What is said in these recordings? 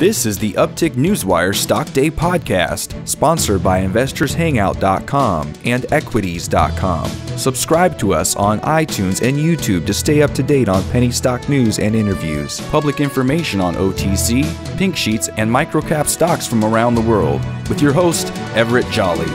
This is the Uptick Newswire Stock Day podcast, sponsored by InvestorsHangout.com and Equities.com. Subscribe to us on iTunes and YouTube to stay up to date on penny stock news and interviews, public information on OTC, pink sheets, and microcap stocks from around the world. With your host, Everett Jolly.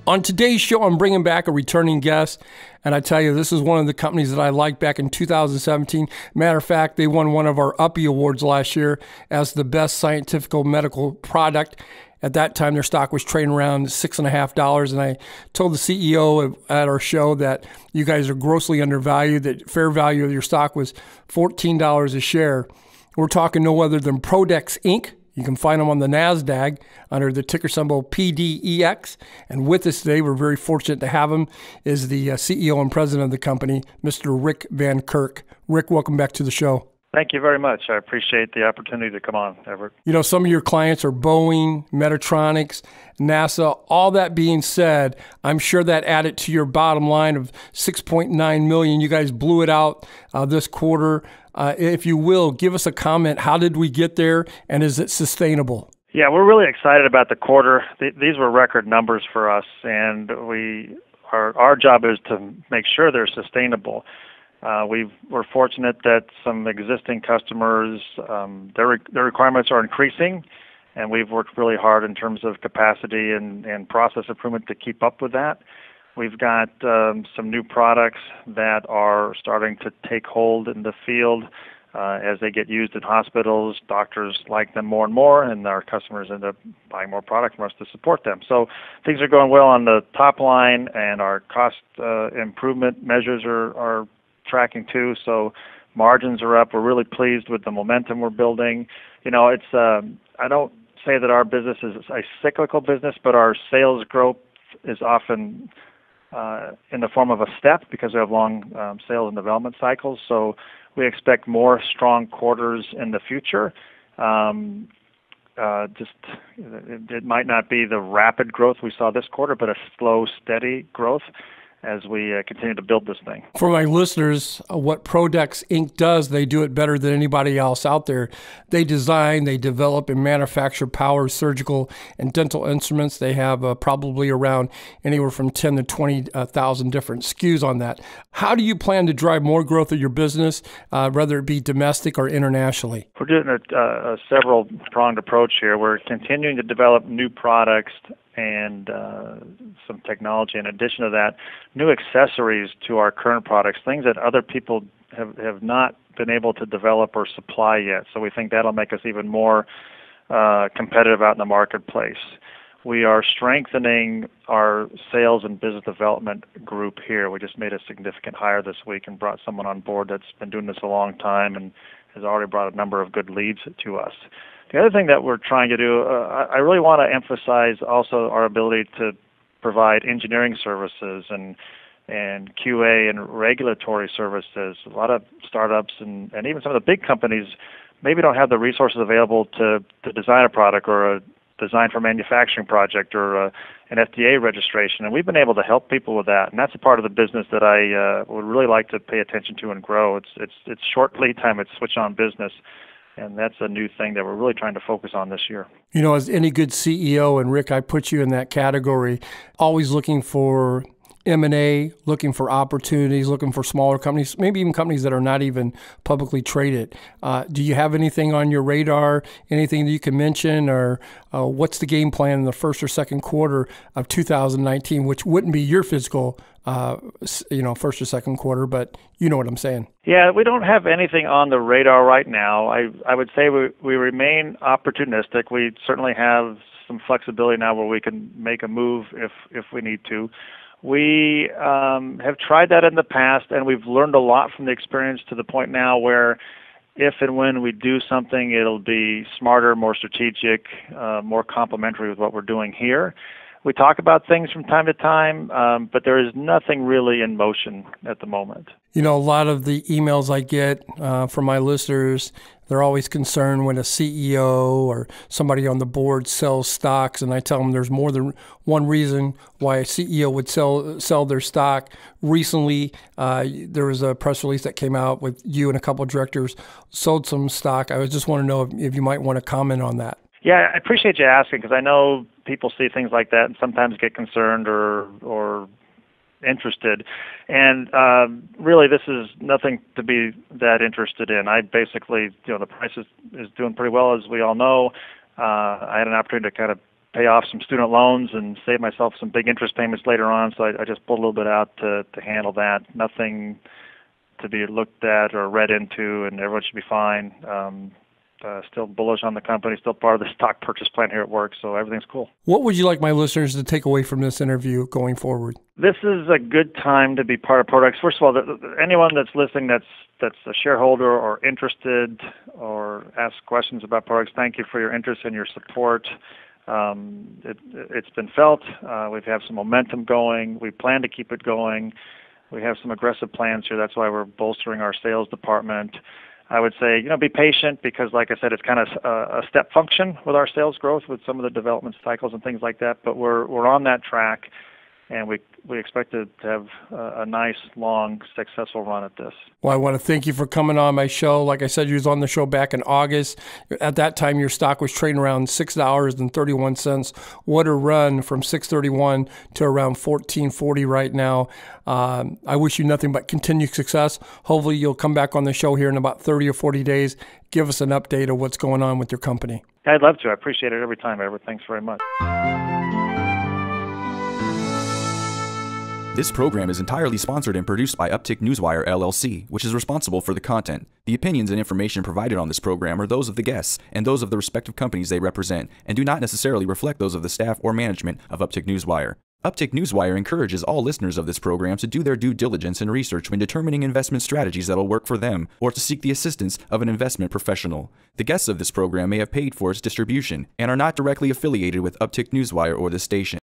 On today's show, I'm bringing back a returning guest, and I tell you, this is one of the companies that I liked back in 2017. Matter of fact, they won one of our Uppy Awards last year as the best scientific medical product. At that time, their stock was trading around $6.50, and I told the CEO at our show that you guys are grossly undervalued, that fair value of your stock was $14 a share. We're talking no other than PDEX Inc. You can find them on the NASDAQ under the ticker symbol PDEX. And with us today, we're very fortunate to have him, is the CEO and president of the company, Mr. Rick Van Kirk. Rick, welcome back to the show. Thank you very much. I appreciate the opportunity to come on, Everett. You know, some of your clients are Boeing, Medtronic, NASA. All that being said, I'm sure that added to your bottom line of $6.9 million. You guys blew it out this quarter. If you will, give us a comment. How did we get there, and is it sustainable? Yeah, we're really excited about the quarter. These were record numbers for us, and our job is to make sure they're sustainable. We're fortunate that some existing customers, their requirements are increasing, and we've worked really hard in terms of capacity and process improvement to keep up with that. We've got some new products that are starting to take hold in the field as they get used in hospitals. Doctors like them more and more, and our customers end up buying more product from us to support them. So things are going well on the top line, and our cost improvement measures are tracking too. So margins are up. We're really pleased with the momentum we're building. You know, it's I don't say that our business is a cyclical business, but our sales growth is often in the form of a step because we have long sales and development cycles. So we expect more strong quarters in the future. It might not be the rapid growth we saw this quarter, but a slow, steady growth as we continue to build this thing. For my listeners, what PDEX Inc. does, they do it better than anybody else out there. They design, they develop, and manufacture power, surgical, and dental instruments. They have probably around anywhere from 10 to 20,000 different SKUs on that. How do you plan to drive more growth of your business, whether it be domestic or internationally? We're doing a several-pronged approach here. We're continuing to develop new products and some technology. In addition to that, new accessories to our current products, things that other people have not been able to develop or supply yet. So we think that'll make us even more competitive out in the marketplace. We are strengthening our sales and business development group here. We just made a significant hire this week and brought someone on board that's been doing this a long time and has already brought a number of good leads to us. The other thing that we're trying to do, I really want to emphasize also our ability to provide engineering services and QA and regulatory services. A lot of startups and even some of the big companies maybe don't have the resources available to design a product or a design for manufacturing project or an FDA registration, and we've been able to help people with that. And that's a part of the business that I would really like to pay attention to and grow. It's short lead time, it's switch-on business. And that's a new thing that we're really trying to focus on this year. You know, as any good CEO, and Rick, I put you in that category, always looking for M&A, looking for opportunities, looking for smaller companies, maybe even companies that are not even publicly traded. Do you have anything on your radar, anything that you can mention, or what's the game plan in the first or second quarter of 2019, which wouldn't be your fiscal first or second quarter, but you know what I'm saying. Yeah, we don't have anything on the radar right now. I would say we remain opportunistic. We certainly have some flexibility now where we can make a move if we need to. We have tried that in the past, and we've learned a lot from the experience to the point now where if and when we do something, it'll be smarter, more strategic, more complementary with what we're doing here. We talk about things from time to time, but there is nothing really in motion at the moment. You know, a lot of the emails I get from my listeners, they're always concerned when a CEO or somebody on the board sells stocks, and I tell them there's more than one reason why a CEO would sell their stock. Recently, there was a press release that came out with you and a couple of directors sold some stock. I just want to know if you might want to comment on that. Yeah, I appreciate you asking, because I know people see things like that and sometimes get concerned or interested. And really, this is nothing to be that interested in. I basically, the price is doing pretty well, as we all know. I had an opportunity to kind of pay off some student loans and save myself some big interest payments later on, so I just pulled a little bit out to handle that. Nothing to be looked at or read into, and everyone should be fine. Still bullish on the company, still part of the stock purchase plan here at work, so everything's cool. What would you like my listeners to take away from this interview going forward? This is a good time to be part of Pro-Dex. First of all, anyone that's listening that's a shareholder or interested or asks questions about Pro-Dex, thank you for your interest and your support. It's been felt. We've had some momentum going. We plan to keep it going. We have some aggressive plans here. That's why we're bolstering our sales department. I would say, be patient, because, like I said, it's kind of a step function with our sales growth with some of the development cycles and things like that. But we're on that track, and we expect to have a nice, long, successful run at this. Well, I want to thank you for coming on my show. Like I said, you was on the show back in August. At that time, your stock was trading around $6.31. What a run from $6.31 to around $14.40 right now. I wish you nothing but continued success. Hopefully, you'll come back on the show here in about 30 or 40 days. Give us an update of what's going on with your company. I'd love to. I appreciate it every time, Edward. Thanks very much. This program is entirely sponsored and produced by Uptick Newswire, LLC, which is responsible for the content. The opinions and information provided on this program are those of the guests and those of the respective companies they represent, and do not necessarily reflect those of the staff or management of Uptick Newswire. Uptick Newswire encourages all listeners of this program to do their due diligence and research when determining investment strategies that will work for them, or to seek the assistance of an investment professional. The guests of this program may have paid for its distribution and are not directly affiliated with Uptick Newswire or this station.